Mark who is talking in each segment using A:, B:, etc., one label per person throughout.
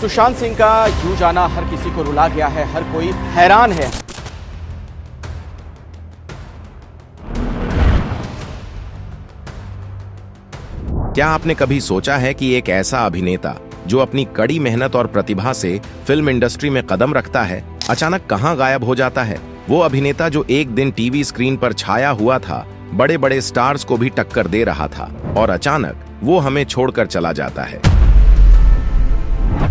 A: सुशांत सिंह का यूं जाना हर किसी को रुला गया है, हर कोई हैरान है।
B: क्या आपने कभी सोचा है कि एक ऐसा अभिनेता जो अपनी कड़ी मेहनत और प्रतिभा से फिल्म इंडस्ट्री में कदम रखता है, अचानक कहां गायब हो जाता है? वो अभिनेता जो एक दिन टीवी स्क्रीन पर छाया हुआ था, बड़े बड़े स्टार्स को भी टक्कर दे रहा था, और अचानक वो हमें छोड़कर चला जाता है।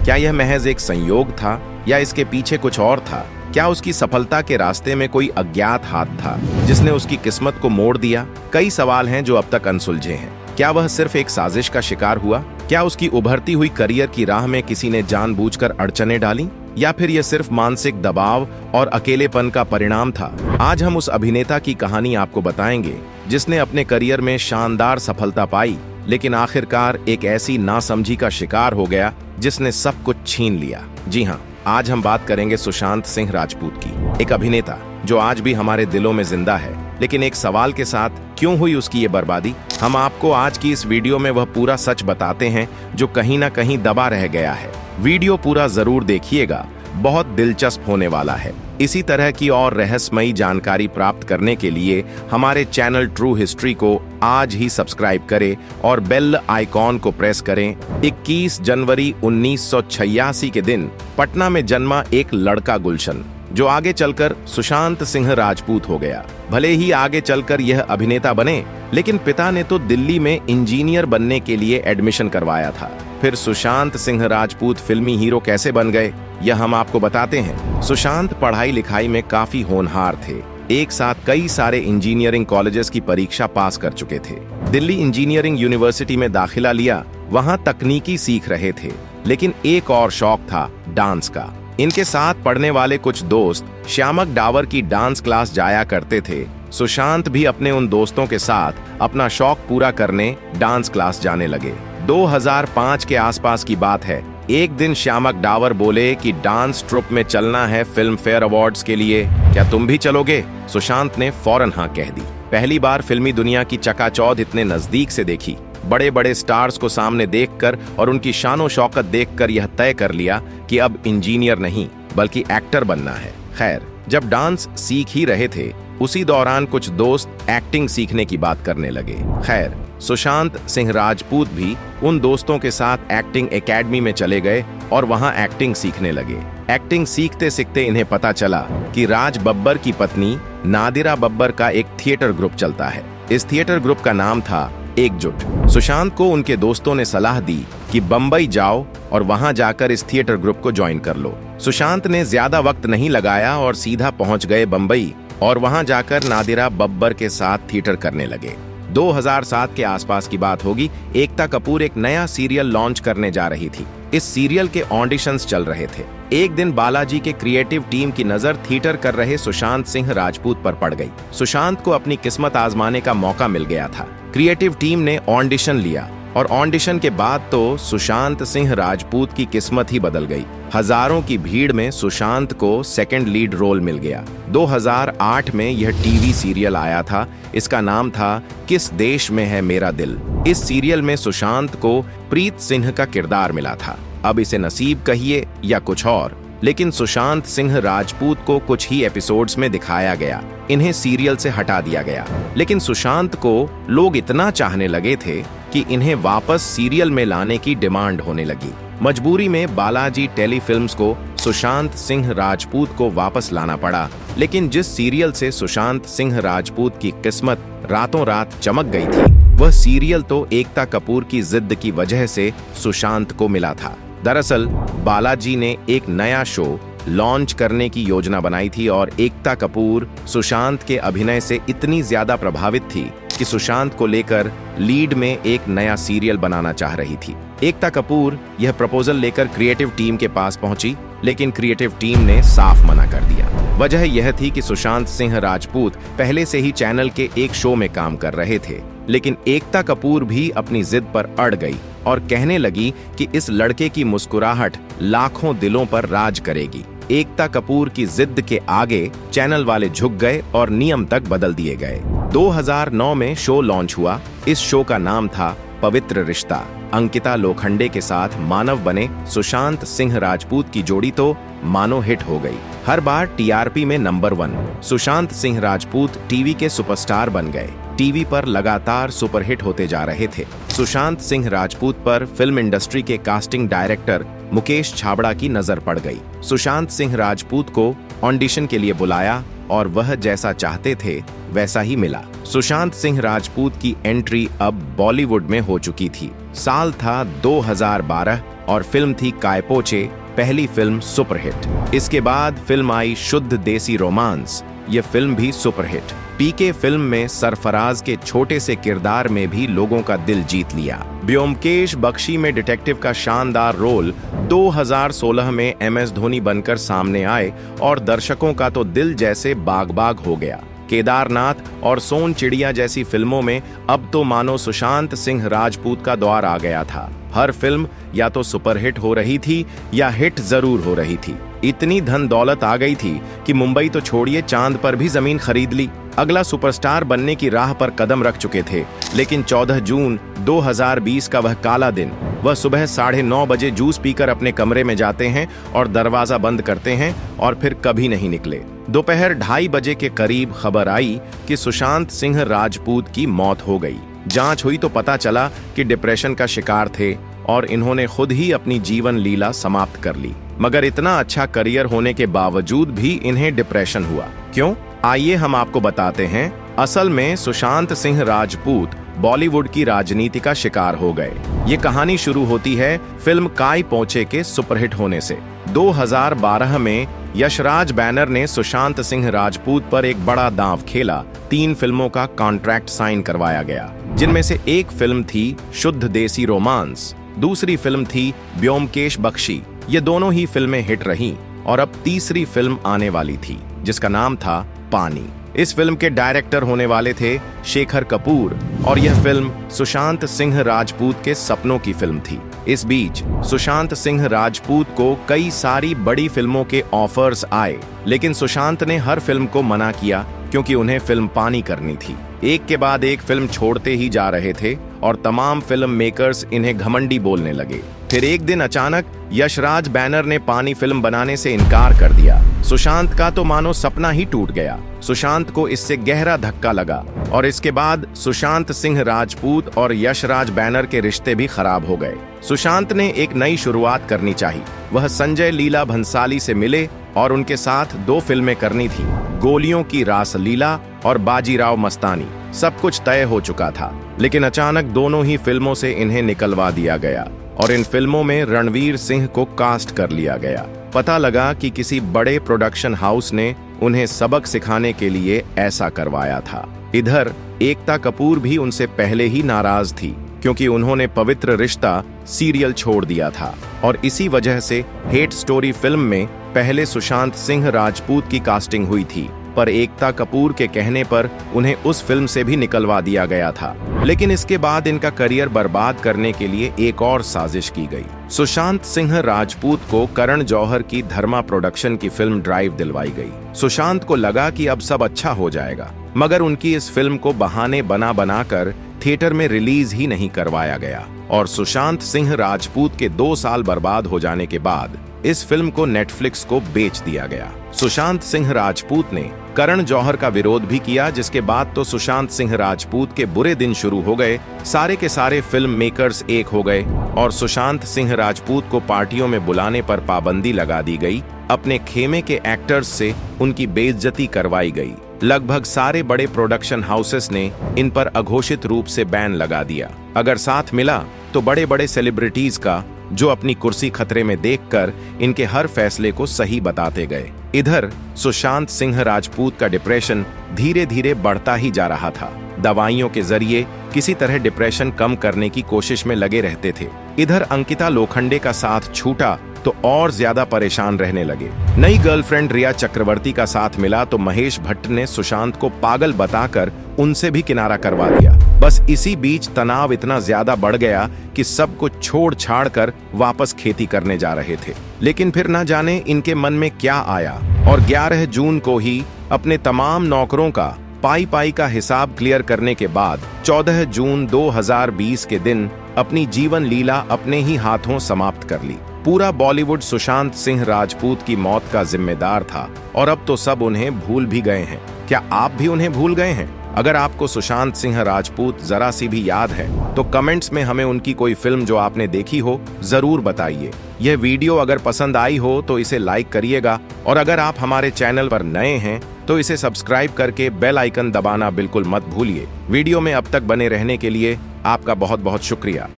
B: क्या यह महज एक संयोग था या इसके पीछे कुछ और था? क्या उसकी सफलता के रास्ते में कोई अज्ञात हाथ था जिसने उसकी किस्मत को मोड़ दिया? कई सवाल हैं जो अब तक अनसुलझे हैं। क्या वह सिर्फ एक साजिश का शिकार हुआ? क्या उसकी उभरती हुई करियर की राह में किसी ने जानबूझकर अड़चनें डाली, या फिर यह सिर्फ मानसिक दबाव और अकेलेपन का परिणाम था? आज हम उस अभिनेता की कहानी आपको बताएंगे जिसने अपने करियर में शानदार सफलता पाई, लेकिन आखिरकार एक ऐसी नासमझी का शिकार हो गया जिसने सब कुछ छीन लिया। जी हाँ, आज हम बात करेंगे सुशांत सिंह राजपूत की, एक अभिनेता जो आज भी हमारे दिलों में जिंदा है। लेकिन एक सवाल के साथ, क्यों हुई उसकी ये बर्बादी? हम आपको आज की इस वीडियो में वह पूरा सच बताते हैं जो कहीं ना कहीं दबा रह गया है। वीडियो पूरा जरूर देखिएगा, बहुत दिलचस्प होने वाला है। इसी तरह की और रहस्यमयी जानकारी प्राप्त करने के लिए हमारे चैनल ट्रू हिस्ट्री को आज ही सब्सक्राइब करें और बेल आइकॉन को प्रेस करें। 21 जनवरी 1986 के दिन पटना में जन्मा एक लड़का गुलशन, जो आगे चलकर सुशांत सिंह राजपूत हो गया। भले ही आगे चलकर यह अभिनेता बने, लेकिन पिता ने तो दिल्ली में इंजीनियर बनने के लिए एडमिशन करवाया था। फिर सुशांत सिंह राजपूत फिल्मी हीरो कैसे बन गए, यह हम आपको बताते हैं। सुशांत पढ़ाई लिखाई में काफी होनहार थे। एक साथ कई सारे इंजीनियरिंग कॉलेजेस की परीक्षा पास कर चुके थे। दिल्ली इंजीनियरिंग यूनिवर्सिटी में दाखिला लिया, वहां तकनीकी सीख रहे थे। लेकिन एक और शौक था, डांस का। इनके साथ पढ़ने वाले कुछ दोस्त श्यामक डावर की डांस क्लास जाया करते थे। सुशांत भी अपने उन दोस्तों के साथ अपना शौक पूरा करने डांस क्लास जाने लगे। 2005 के आसपास की बात है। एक दिन श्यामक डावर बोले कि डांस ट्रुप में चलना है फिल्म फेयर अवार्ड्स के लिए, क्या तुम भी चलोगे? सुशांत ने फौरन हाँ कह दी। पहली बार फिल्मी दुनिया की चकाचौंध इतने नजदीक से देखी। बड़े बड़े स्टार्स को सामने देखकर और उनकी शानो शौकत देखकर यह तय कर लिया कि अब इंजीनियर नहीं बल्कि एक्टर बनना है। खैर, जब डांस सीख ही रहे थे, उसी दौरान कुछ दोस्त एक्टिंग सीखने की बात करने लगे। खैर, सुशांत सिंह राजपूत भी उन दोस्तों के साथ एक्टिंग एकेडमी में चले गए और वहां एक्टिंग सीखने लगे। एक्टिंग सीखते सीखते इन्हें पता चला कि राज बब्बर की पत्नी नादिरा बब्बर का एक थिएटर ग्रुप चलता है। इस थिएटर ग्रुप का नाम था एकजुट। सुशांत को उनके दोस्तों ने सलाह दी कि बंबई जाओ और वहां जाकर इस थिएटर ग्रुप को ज्वाइन कर लो। सुशांत ने ज्यादा वक्त नहीं लगाया और सीधा पहुंच गए बंबई, और वहां जाकर नादिरा बब्बर के साथ थिएटर करने लगे। 2007 के आसपास की बात होगी। एकता कपूर एक नया सीरियल लॉन्च करने जा रही थी। इस सीरियल के ऑडिशंस चल रहे थे। एक दिन बालाजी के क्रिएटिव टीम की नजर थिएटर कर रहे सुशांत सिंह राजपूत पर पड़ गई। सुशांत को अपनी किस्मत आजमाने का मौका मिल गया था। क्रिएटिव टीम ने ऑडिशन लिया और ऑडिशन के बाद तो सुशांत सिंह राजपूत की किस्मत ही बदल गई। हजारों की भीड़ में सुशांत को सेकंड लीड रोल मिल गया। 2008 में यह टीवी सीरियल आया था। इसका नाम था किस देश में है मेरा दिल। इस सीरियल में सुशांत को प्रीत सिंह का किरदार मिला था। अब इसे नसीब कहिए या कुछ और, लेकिन सुशांत सिंह राजपूत को कुछ ही एपिसोड्स में दिखाया गया। इन्हें सीरियल से हटा दिया गया। लेकिन सुशांत को लोग इतना चाहने लगे थे कि इन्हें वापस सीरियल में लाने की डिमांड होने लगी। मजबूरी में बालाजी टेलीफिल्म्स को सुशांत सिंह राजपूत को वापस लाना पड़ा। लेकिन जिस सीरियल से सुशांत सिंह राजपूत की किस्मत रातों रात चमक गई थी, वह सीरियल तो एकता कपूर की जिद की वजह से सुशांत को मिला था। दरअसल बालाजी ने एक नया शो लॉन्च करने की योजना बनाई थी और एकता कपूर सुशांत के अभिनय से इतनी ज्यादा प्रभावित थी कि सुशांत को लेकर लीड में एक नया सीरियल बनाना चाह रही थी। एकता कपूर यह प्रपोजल लेकर क्रिएटिव टीम के पास पहुंची, लेकिन क्रिएटिव टीम ने साफ मना कर दिया। वजह यह थी कि सुशांत सिंह राजपूत पहले से ही चैनल के एक शो में काम कर रहे थे। लेकिन एकता कपूर भी अपनी जिद पर अड़ गई और कहने लगी कि इस लड़के की मुस्कुराहट लाखों दिलों पर राज करेगी। एकता कपूर की जिद के आगे चैनल वाले झुक गए और नियम तक बदल दिए गए। 2009 में शो लॉन्च हुआ। इस शो का नाम था पवित्र रिश्ता। अंकिता लोखंडे के साथ मानव बने सुशांत सिंह राजपूत की जोड़ी तो मानो हिट हो गई। हर बार टीआरपी में नंबर 1। सुशांत सिंह राजपूत टीवी के सुपरस्टार बन गए। टीवी पर लगातार सुपरहिट होते जा रहे थे। सुशांत सिंह राजपूत पर फिल्म इंडस्ट्री के कास्टिंग डायरेक्टर मुकेश छाबड़ा की नजर पड़ गई। सुशांत सिंह राजपूत को ऑडिशन के लिए बुलाया और वह जैसा चाहते थे वैसा ही मिला। सुशांत सिंह राजपूत की एंट्री अब बॉलीवुड में हो चुकी थी। साल था 2012 और फिल्म थी कायपोचे, पहली फिल्म सुपरहिट। इसके बाद फिल्म आई शुद्ध देसी रोमांस, ये फिल्म भी सुपरहिट। पीके फिल्म में सरफराज के छोटे से किरदार में भी लोगों का दिल जीत लिया। ब्योमकेश बख्शी में डिटेक्टिव का शानदार रोल 2016 में एमएस धोनी बनकर सामने आए और दर्शकों का तो दिल जैसे बाग बाग हो गया। केदारनाथ और सोन चिड़िया जैसी फिल्मों में अब तो मानो सुशांत सिंह राजपूत का दौर आ गया था। हर फिल्म या तो सुपरहिट हो रही थी या हिट जरूर हो रही थी। इतनी धन दौलत आ गई थी कि मुंबई तो छोड़िए, चांद पर भी जमीन खरीद ली। अगला सुपरस्टार बनने की राह पर कदम रख चुके थे। लेकिन 14 जून 2020 का वह काला दिन, वह सुबह 9:30 बजे जूस पीकर अपने कमरे में जाते हैं और दरवाजा बंद करते हैं और फिर कभी नहीं निकले। दोपहर 2:30 बजे के करीब खबर आई कि सुशांत सिंह राजपूत की मौत हो गई। जांच हुई तो पता चला कि डिप्रेशन का शिकार थे और इन्होंने खुद ही अपनी जीवन लीला समाप्त कर ली। मगर इतना अच्छा करियर होने के बावजूद भी इन्हें डिप्रेशन हुआ। क्यों? आइए हम आपको बताते हैं। असल में सुशांत सिंह राजपूत बॉलीवुड की राजनीति का शिकार हो गए। ये कहानी शुरू होती है फिल्म कायपोचे के सुपरहिट होने से। 2012 में यशराज बैनर ने सुशांत सिंह राजपूत पर एक बड़ा दांव खेला। 3 फिल्मों का कॉन्ट्रैक्ट साइन करवाया गया, जिनमें से एक फिल्म थी शुद्ध देसी रोमांस, दूसरी फिल्म थी ब्योमकेश बख्शी। ये दोनों ही फिल्में हिट रहीं और अब तीसरी फिल्म आने वाली थी जिसका नाम था पानी। इस फिल्म के डायरेक्टर होने वाले थे शेखर कपूर और यह फिल्म सुशांत सिंह राजपूत के सपनों की फिल्म थी। इस बीच सुशांत सिंह राजपूत को कई सारी बड़ी फिल्मों के ऑफर्स आए, लेकिन सुशांत ने हर फिल्म को मना किया क्योंकि उन्हें फिल्म पानी करनी थी। एक के बाद एक फिल्म छोड़ते ही जा रहे थे और तमाम फिल्म मेकर्स इन्हें घमंडी बोलने लगे। फिर एक दिन अचानक यशराज बैनर ने पानी फिल्म बनाने से इनकार कर दिया। सुशांत का तो मानो सपना ही टूट गया। सुशांत को इससे गहरा धक्का लगा और इसके बाद सुशांत सिंह राजपूत और यशराज बैनर के रिश्ते भी खराब हो गए। सुशांत ने एक नई शुरुआत करनी चाहिए। वह संजय लीला भंसाली से मिले और उनके साथ 2 फिल्में करनी थी, गोलियों की रासलीला और बाजीराव मस्तानी। सब कुछ तय हो चुका था, लेकिन अचानक दोनों ही फिल्मों से इन्हें निकलवा दिया गया और इन फिल्मों में रणवीर सिंह को कास्ट कर लिया गया। पता लगा कि किसी बड़े प्रोडक्शन हाउस ने उन्हें सबक सिखाने के लिए ऐसा करवाया था। इधर एकता कपूर भी उनसे पहले ही नाराज थी क्योंकि उन्होंने पवित्र रिश्ता सीरियल छोड़ दिया था और इसी वजह से हेट स्टोरी फिल्म में पहले सुशांत सिंह राजपूत की कास्टिंग हुई थी, पर एकता कपूर के कहने पर उन्हें उस फिल्म से भी निकलवा दिया गया था। लेकिन इसके बाद इनका करियर बर्बाद करने के लिए एक और साजिश की गई। सुशांत सिंह राजपूत को करण जौहर की धर्मा प्रोडक्शन की फिल्म ड्राइव दिलवाई गई। सुशांत को लगा कि अब सब अच्छा हो जाएगा, मगर उनकी इस फिल्म को बहाने बना बनाकर थिएटर में रिलीज ही नहीं करवाया गया और सुशांत सिंह राजपूत के 2 साल बर्बाद हो जाने के बाद इस फिल्म को नेटफ्लिक्स को बेच दिया गया। सुशांत सिंह राजपूत ने करण जौहर का विरोध भी किया, जिसके बाद तो सुशांत सिंह राजपूत के बुरे दिन शुरू हो गए। सारे के सारे फिल्म मेकर्स एक हो गए और सुशांत सिंह राजपूत को पार्टियों में बुलाने पर पाबंदी लगा दी गई। अपने खेमे के एक्टर्स से उनकी बेइज्जती करवाई गई। लगभग सारे बड़े प्रोडक्शन हाउसेस ने इन पर अघोषित रूप से बैन लगा दिया। अगर साथ मिला तो बड़े बड़े सेलिब्रिटीज का, जो अपनी कुर्सी खतरे में देखकर इनके हर फैसले को सही बताते गए। इधर सुशांत सिंह राजपूत का डिप्रेशन धीरे धीरे बढ़ता ही जा रहा था। दवाइयों के जरिए किसी तरह डिप्रेशन कम करने की कोशिश में लगे रहते थे। इधर अंकिता लोखंडे का साथ छूटा तो और ज्यादा परेशान रहने लगे। नई गर्लफ्रेंड रिया चक्रवर्ती का साथ मिला तो महेश भट्ट ने सुशांत को पागल बताकर उनसे भी किनारा करवा दिया। बस इसी बीच तनाव इतना ज्यादा बढ़ गया कि सब कुछ छोड़ छाड़ कर वापस खेती करने जा रहे थे। लेकिन फिर न जाने इनके मन में क्या आया और 11 जून को ही अपने तमाम नौकरों का पाई का हिसाब क्लियर करने के बाद 14 जून 2020 के दिन अपनी जीवन लीला अपने ही हाथों समाप्त कर ली। पूरा बॉलीवुड सुशांत सिंह राजपूत की मौत का जिम्मेदार था और अब तो सब उन्हें भूल भी गए हैं। क्या आप भी उन्हें भूल गए हैं? अगर आपको सुशांत सिंह राजपूत जरा सी भी याद है तो कमेंट्स में हमें उनकी कोई फिल्म जो आपने देखी हो जरूर बताइए। यह वीडियो अगर पसंद आई हो तो इसे लाइक करिएगा और अगर आप हमारे चैनल पर नए हैं तो इसे सब्सक्राइब करके बेल आइकन दबाना बिल्कुल मत भूलिए। वीडियो में अब तक बने रहने के लिए आपका बहुत बहुत शुक्रिया।